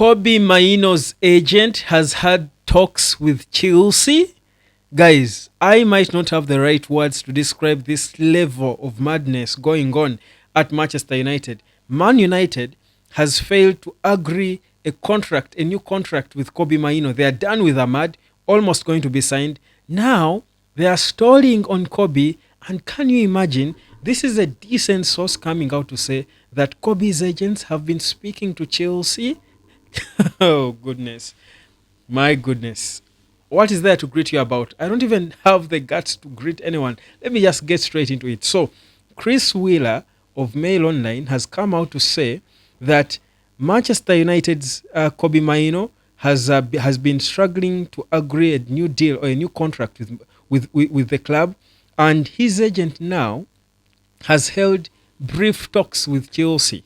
Kobbie Mainoo's agent has had talks with Chelsea. Guys, I might not have the right words to describe this level of madness going on at Manchester United. Man United has failed to agree a new contract with Kobbie Mainoo. They are done with Ahmad, almost going to be signed. Now they are stalling on Kobbie, and can you imagine? This is a decent source coming out to say that Kobbie's agents have been speaking to Chelsea. Oh, goodness. My goodness. What is there to greet you about? I don't even have the guts to greet anyone. Let me just get straight into it. So, Chris Wheeler of Mail Online has come out to say that Manchester United's Kobbie Mainoo has been struggling to agree a new deal or a new contract with the club, and his agent now has held brief talks with Chelsea.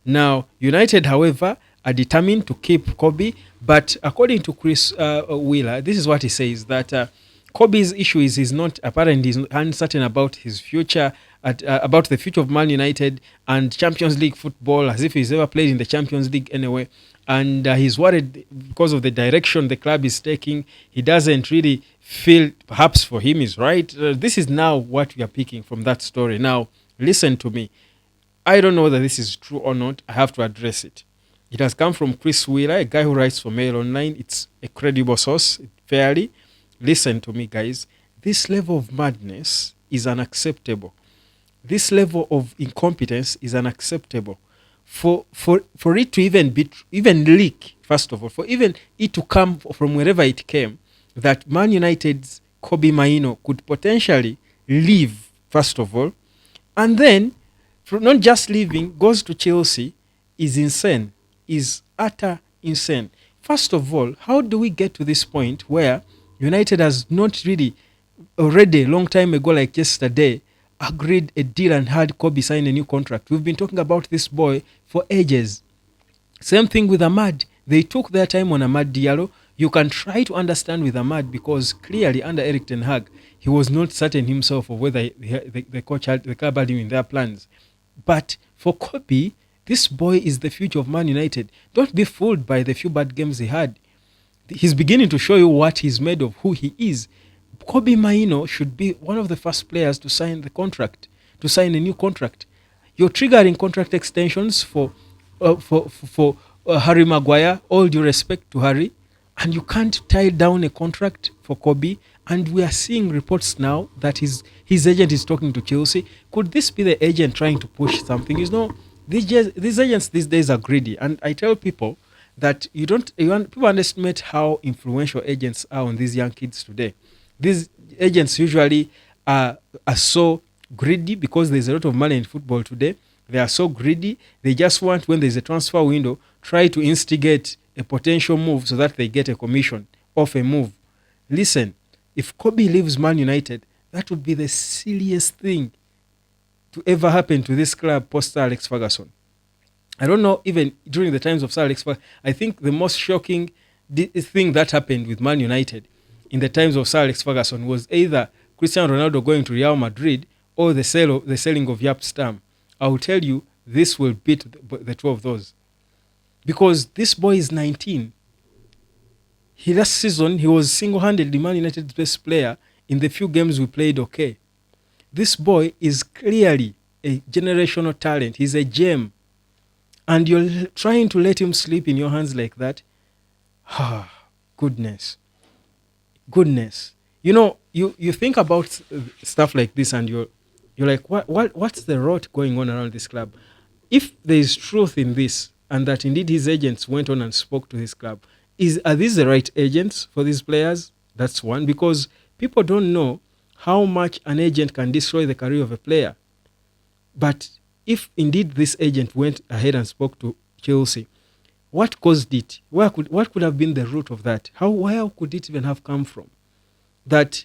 Now, United, however, are determined to keep Kobbie, but according to Chris Wheeler, this is what he says, that Kobbie's issue is he's not, apparently he's uncertain about his future, about the future of Man United and Champions League football, as if he's ever played in the Champions League anyway. And he's worried because of the direction the club is taking. He doesn't really feel, perhaps for him is right. This is now what we are picking from that story. Now, listen to me. I don't know whether this is true or not. I have to address it. It has come from Chris Wheeler, a guy who writes for Mail Online. It's a credible source, fairly. Listen to me, guys. This level of madness is unacceptable. This level of incompetence is unacceptable. For it to even leak, first of all, for even it to come from wherever it came, that Man United's Kobbie Mainoo could potentially leave, first of all, and then, not just leaving, goes to Chelsea, is insane, is utter insane. First of all, how do we get to this point where United has not really already, a long time ago, like yesterday, agreed a deal and had Kobbie sign a new contract? We've been talking about this boy for ages. Same thing with Ahmad. They took their time on Ahmad Diallo. You can try to understand with Ahmad because clearly under Eric Ten Hag, he was not certain himself of whether the club had him in their plans. But for Kobbie, this boy is the future of Man United. Don't be fooled by the few bad games he had. He's beginning to show you what he's made of, who he is. Kobbie Mainoo should be one of the first players to sign a new contract. You're triggering contract extensions for Harry Maguire, all due respect to Harry, and you can't tie down a contract for Kobbie. And we are seeing reports now that his agent is talking to Chelsea. Could this be the agent trying to push something? You know, these agents these days are greedy, and I tell people that people underestimate how influential agents are on these young kids today. These agents usually are so greedy because there's a lot of money in football today. They are so greedy. They just want, when there's a transfer window, try to instigate a potential move so that they get a commission off a move. Listen, if Kobbie leaves Man United, that would be the silliest thing to ever happen to this club post Sir Alex Ferguson. I don't know, even during the times of Sir Alex Ferguson, I think the most shocking thing that happened with Man United in the times of Sir Alex Ferguson was either Cristiano Ronaldo going to Real Madrid or the selling of Jaap Stam. I will tell you, this will beat the two of those. Because this boy is 19. Last season, he was single-handedly Man United's best player in the few games we played okay. This boy is clearly a generational talent. He's a gem. And you're trying to let him sleep in your hands like that. Goodness. You know, you think about stuff like this and you're like, what's the rot going on around this club? If there is truth in this, and that indeed his agents went on and spoke to his club, are these the right agents for these players? That's one, because people don't know how much an agent can destroy the career of a player. But if indeed this agent went ahead and spoke to Chelsea, what caused it? What could have been the root of that? Where could it even have come from? That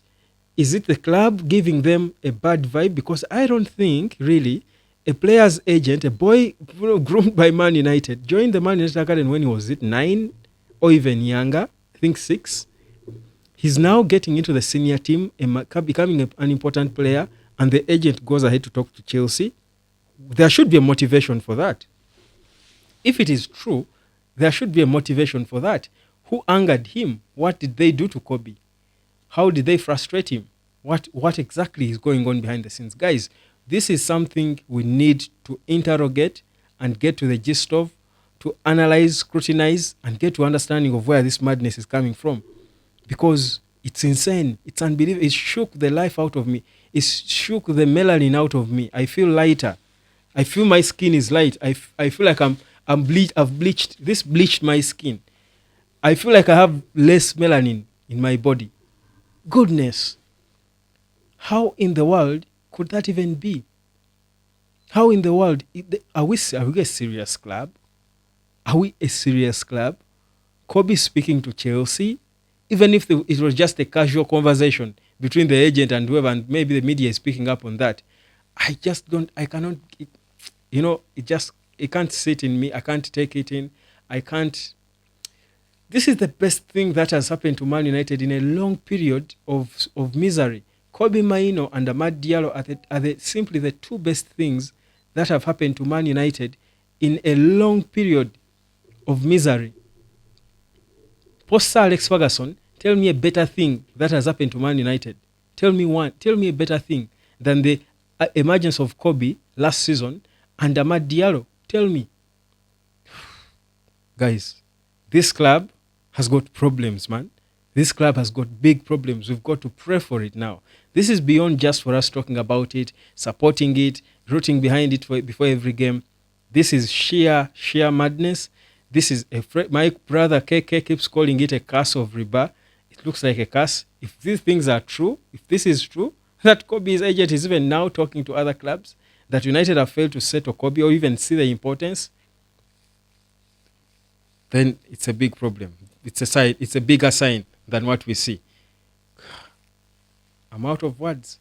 is it the club giving them a bad vibe? Because I don't think really a player's agent, a boy groomed by Man United, joined the Man United Academy when he was 9 or even younger, I think 6. He's now getting into the senior team, becoming an important player, and the agent goes ahead to talk to Chelsea. There should be a motivation for that. If it is true, There should be a motivation for that. Who angered him? What did they do to Kobbie? How did they frustrate him? What exactly is going on behind the scenes? Guys, this is something we need to interrogate and get to the gist of, to analyze, scrutinize, and get to understanding of where this madness is coming from. Because it's insane. It's unbelievable. It shook the life out of me. It shook the melanin out of me. I feel lighter. I feel my skin is light. I feel like I'm bleached. I've bleached. This bleached my skin. I feel like I have less melanin in my body. Goodness. How in the world could that even be? How in the world are we a serious club? Are we a serious club? Kobbie speaking to Chelsea, even if it was just a casual conversation between the agent and whoever, and maybe the media is picking up on that. I just don't, I cannot, it can't sit in me. I can't take it in. I can't. This is the best thing that has happened to Man United in a long period of misery. Kobbie Mainoo and Amad Diallo are simply the two best things that have happened to Man United in a long period of misery. Post Sir Alex Ferguson, tell me a better thing that has happened to Man United. Tell me one. Tell me a better thing than the emergence of Kobbie last season and Amad Diallo. Tell me. Guys, this club has got problems, man. This club has got big problems. We've got to pray for it now. This is beyond just for us talking about it, supporting it, rooting behind it before every game. This is sheer madness. This is my brother KK keeps calling it a curse of riba. It looks like a curse. If these things are true, if this is true, that Kobbie's agent is even now talking to other clubs, that United have failed to settle Kobbie or even see the importance, then it's a big problem. It's a bigger sign than what we see. I'm out of words.